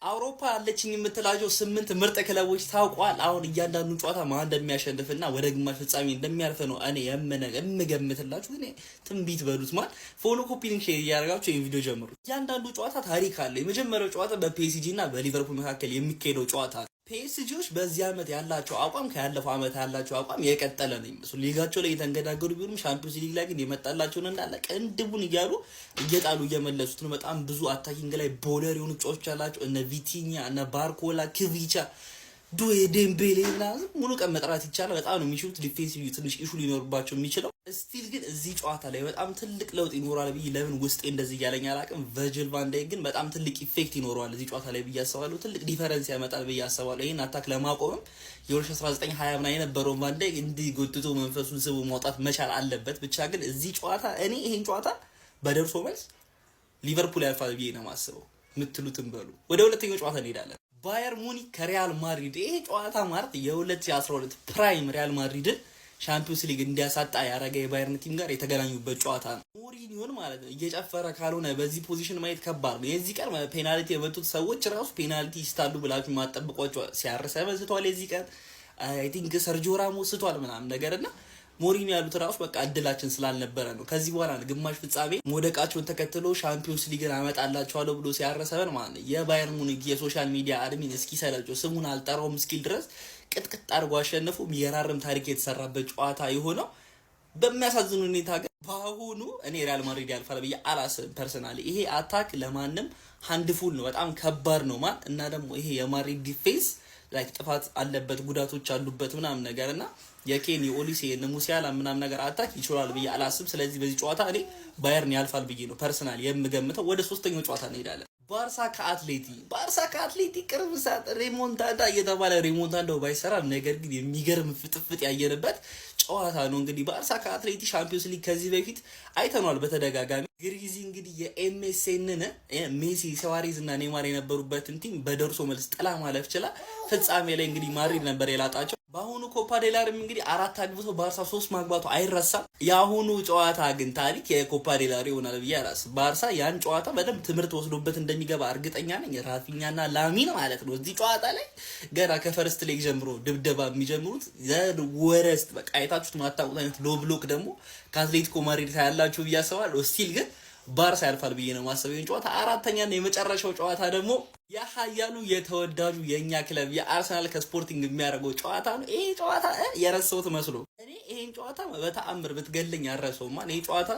አውሮፓ አለችኝ የምትላቸው 8 ምርጥ ክለቦች ታውቋል። አሁን እያንዳንዱ ጨዋታ ማን እንደሚያሸንፍና ወደ ግማሽ ፍጻሜ እንደሚያልፍ ነው እኔ የምገምትላችሁ። እኔ ትንቢት በሉት ማለት ፎሎ ኮፒ ሊንክ ሼር እያደረጋችሁ ይሄን ቪዲዮ ጀምሩ። እያንዳንዱ ጨዋታ ታሪክ አለ። የመጀመሪያው ጨዋታ በፒኤስጂ እና በሊቨርፑል መካከል የሚካሄደው ጨዋታ ነው። ፒኤስጂዎች በዚህ ዓመት ያላቸው አቋም ከያለፈው ዓመት ያላቸው አቋም የቀጠለ ነው የሚመስሉ ሊጋቸው ላይ የተንገዳገዱ ቢሆንም ሻምፒዮንስ ሊግ ላይ ግን የመጣላቸውን እንዳለ ቅንድቡን እያሉ እየጣሉ እየመለሱት ነው። በጣም ብዙ አታኪንግ ላይ ቦለር የሆኑ ጨዋቾች አላቸው። እነ ቪቲኛ እነ ባርኮላ ክቪቻ ዱዌ ዴምቤሌ ምናምን ሙሉ ቀን መጥራት ይቻላል። በጣም ነው የሚችሉት። ዲፌንሲቭ ትንሽ ኢሹ ሊኖርባቸው የሚችለው ስቲል ግን እዚህ ጨዋታ ላይ በጣም ትልቅ ለውጥ ይኖራል ብዬ ለምን ውስጤ እንደዚህ እያለኝ አላውቅም። ቨርጂል ቫን ዳይክ ግን በጣም ትልቅ ኢፌክት ይኖረዋል እዚህ ጨዋታ ላይ ብዬ አስባለሁ። ትልቅ ዲፈረንስ ያመጣል ብዬ አስባለሁ። ይሄን አታክ ለማቆምም የ2019 20 ምናምን የነበረው ቫን ዳይክ እንዲህ ጎትቶ መንፈሱን ስቦ ማውጣት መቻል አለበት። ብቻ ግን እዚህ ጨዋታ እኔ ይሄን ጨዋታ በደርሶ መልስ ሊቨርፑል ያልፋል ብዬ ነው የማስበው። የምትሉትን በሉ። ወደ ሁለተኛው ጨዋታ እንሄዳለን። ባየር ሙኒክ ከሪያል ማድሪድ። ይሄ ጨዋታ ማለት የ2012 ፕራይም ሪያል ማድሪድን ሻምፒዮንስ ሊግ እንዲያሳጣ ያረጋ የባየርን ቲም ጋር የተገናኙበት ጨዋታ ነው። ሞሪኒዮን ማለት ነው እየጨፈረ ካልሆነ በዚህ ፖዚሽን ማየት ከባድ ነው። የዚህ ቀን ፔናልቲ የመቱት ሰዎች ራሱ ፔናልቲ ይስታሉ ብላችሁ ማጠብቋቸው ሲያርሰ በዝቷል። የዚህ ቀን አይ ቲንክ ሰርጂዮ ራሞስ ስቷል ምናምን ነገርና ሞሪኒዮ ያሉት ራሱ በቃ እድላችን ስላልነበረ ነው። ከዚህ በኋላ ግማሽ ፍጻሜ ሞደቃቸውን ተከትሎ ሻምፒዮንስ ሊግን አመጣላቸዋለሁ ብሎ ሲያረሰበን ማለት ነው የባየር ሙኒክ የሶሻል ሚዲያ አድሚን እስኪ ሰለቸው ስሙን አልጠራውም እስኪል ድረስ ቅጥቅጥ አድርጎ አሸነፉ። የሚገራርም ታሪክ የተሰራበት ጨዋታ የሆነው በሚያሳዝን ሁኔታ ግን በአሁኑ እኔ ሪያል ማድሪድ ያልፋል ብዬ አላስብም። ፐርሰናሊ ይሄ አታክ ለማንም ሃንድፉል ነው፣ በጣም ከባድ ነው ማለት እና ደግሞ ይሄ የማድሪድ ዲፌንስ ላይክ ጥፋት አለበት፣ ጉዳቶች አሉበት ምናምን ነገርና የኬን የኦሊሴ የሙሲያላ ምናምን ነገር አታክ ይችላል ብዬ አላስብ። ስለዚህ በዚህ ጨዋታ እኔ ባየርን ያልፋል ብዬ ነው ፐርሰናሊ የምገምተው። ወደ ሶስተኛው ጨዋታ እንሄዳለን። ባርሳ ከአትሌቲ ቅርብ ሰዓት ሪሞንታዳ እየተባለ ሪሞንታዳው ባይሰራ ነገር ግን የሚገርም ፍጥፍጥ ያየንበት ጨዋታ ነው። እንግዲህ ባርሳ ከአትሌቲ ሻምፒዮንስ ሊግ ከዚህ በፊት አይተናል በተደጋጋሚ። ግሪዚ እንግዲህ የኤምኤስኤንን ሜሲ ሰዋሬዝ እና ኔማር የነበሩበትን ቲም በደርሶ መልስ ጥላ ማለፍ ይችላል። ፍጻሜ ላይ እንግዲህ ማድሪድ ነበር የላጣቸው። በአሁኑ ኮፓ ዴላርም እንግዲህ 4 አግብቶ ባርሳ 3 ማግባቱ አይረሳም። የአሁኑ ጨዋታ ግን ታሪክ የኮፓ ዴላሪ ይሆናል ብዬ አላስብም። ባርሳ ያን ጨዋታ በደንብ ትምህርት ወስዶበት እንደሚገባ እርግጠኛ ነኝ። ራፊኛና ላሚን ማለት ነው እዚህ ጨዋታ ላይ ገና ከፈርስት ሌግ ጀምሮ ድብደባ የሚጀምሩት ወረስት በቃ አይታችሁት ማታውቁት አይነት ሎ ብሎክ ደግሞ ከአትሌቲኮ ማድሪድ ያላችሁ ብዬ አስባለሁ። ስቲል ግን ባርሳ ያልፋል ብዬ ነው ማሰብ። ይሄን ጨዋታ አራተኛና የመጨረሻው ጨዋታ ደግሞ የሀያሉ የተወዳጁ የኛ ክለብ የአርሰናል ከስፖርቲንግ የሚያደርገው ጨዋታ ነው። ይሄ ጨዋታ የረሳሁት መስሎ እኔ ይሄን ጨዋታ በተአምር ብትገለኝ ያረሰውማ። ይሄ ጨዋታ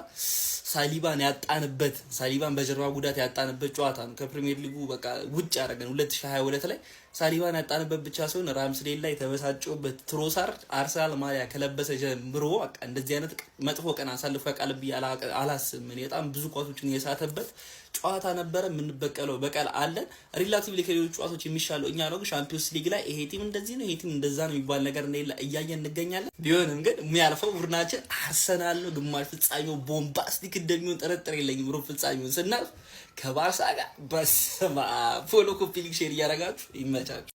ሳሊባን በጀርባ ጉዳት ያጣንበት ጨዋታ ነው። ከፕሪሚየር ሊጉ በቃ ውጭ ያደረገን 2022 ላይ ሳሊባን ያጣንበት ብቻ ሳይሆን ራምስዴል ላይ ተበሳጨውበት ትሮሳርድ አርሰናል ማሊያ ከለበሰ ጀምሮ በቃ እንደዚህ አይነት መጥፎ ቀን አሳልፎ ያውቃል ብዬ አላስብም። በጣም ብዙ ኳሶችን የሳተበት ጨዋታ ነበረ። የምንበቀለው በቀል አለን። ሪላቲቭሊ ከሌሎች ጨዋታዎች የሚሻለው እኛ ነው። ግን ሻምፒዮንስ ሊግ ላይ ይሄ ቲም እንደዚህ ነው ይሄ ቲም እንደዛ ነው የሚባል ነገር እንደሌለ እያየን እንገኛለን። ቢሆንም ግን የሚያልፈው ቡድናችን አርሰናል ነው። ግማሽ ፍጻሜው ቦምባስቲክ እንደሚሆን ጥርጥር የለኝም። ሩብ ፍጻሜውን ስናልፍ ከባርሳ ጋር በስማ ፎሎ ኮፒ ሊንክ ሼር እያደረጋችሁ ይመቻችሁ።